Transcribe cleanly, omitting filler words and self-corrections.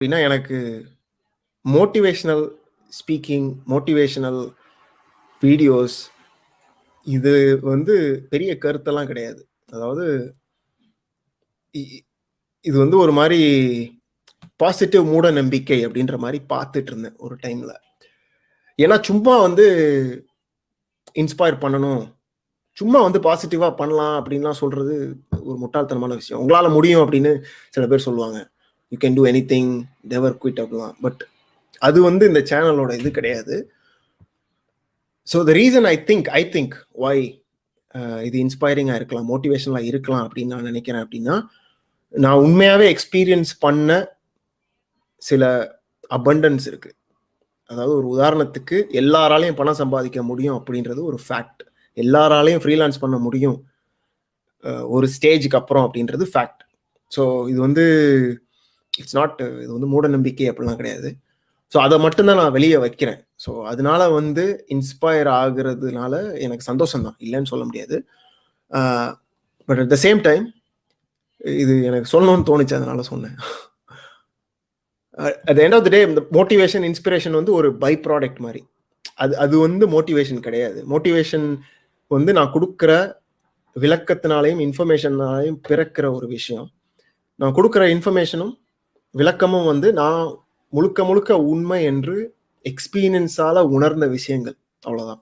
அப்படின்னா எனக்கு motivational speaking, motivational videos இது வந்து பெரிய கருத்தெல்லாம் கிடையாது. அதாவது இது வந்து ஒரு மாதிரி பாசிட்டிவ் மூட நம்பிக்கை அப்படின்ற மாதிரி பார்த்துட்டு இருந்தேன் ஒரு டைம்ல. ஏன்னா சும்மா வந்து இன்ஸ்பயர் பண்ணணும், சும்மா வந்து பாசிட்டிவா பண்ணலாம் அப்படின்லாம் சொல்றது ஒரு முட்டாள்தனமான விஷயம். உங்களால முடியும் அப்படின்னு சில பேர் சொல்லுவாங்க. You can do anything, never quit அப்படிலாம். பட் அது வந்து இந்த சேனலோட இது கிடையாது. So the reason I think why இது இன்ஸ்பைரிங்காக இருக்கலாம், மோட்டிவேஷனலாக இருக்கலாம் அப்படின்னு நான் நினைக்கிறேன். அப்படின்னா நான் உண்மையாகவே எக்ஸ்பீரியன்ஸ் பண்ண சில அபண்டன்ஸ் இருக்கு. அதாவது ஒரு உதாரணத்துக்கு எல்லாராலையும் பணம் சம்பாதிக்க முடியும் அப்படின்றது ஒரு ஃபேக்ட். எல்லாராலையும் ஃப்ரீலான்ஸ் பண்ண முடியும் ஒரு ஸ்டேஜுக்கு அப்புறம் அப்படின்றது ஃபேக்ட். ஸோ இது வந்து இட்ஸ் நாட், இது வந்து மூட நம்பிக்கை அப்படிலாம் கிடையாது. ஸோ அதை மட்டும்தான் நான் வெளியே வைக்கிறேன். ஸோ அதனால வந்து இன்ஸ்பயர் ஆகுறதுனால எனக்கு சந்தோஷம் தான், இல்லைன்னு சொல்ல முடியாது. But at the same time இது எனக்கு சொல்லணும்னு தோணுச்சு, அதனால சொன்னேன். At the end of the day இந்த மோட்டிவேஷன், இன்ஸ்பிரேஷன் வந்து ஒரு பை ப்ராடக்ட் மாதிரி. அது வந்து மோட்டிவேஷன் கிடையாது. மோட்டிவேஷன் வந்து நான் கொடுக்குற விளக்கத்தினாலையும் இன்ஃபர்மேஷனாலையும் பிறக்கிற ஒரு விஷயம். நான் கொடுக்குற இன்ஃபர்மேஷனும் விளக்கமும் வந்து நான் முழுக்க முழுக்க உண்மை என்று எக்ஸ்பீரியன்ஸால உணர்ந்த விஷயங்கள், அவ்வளவுதான்.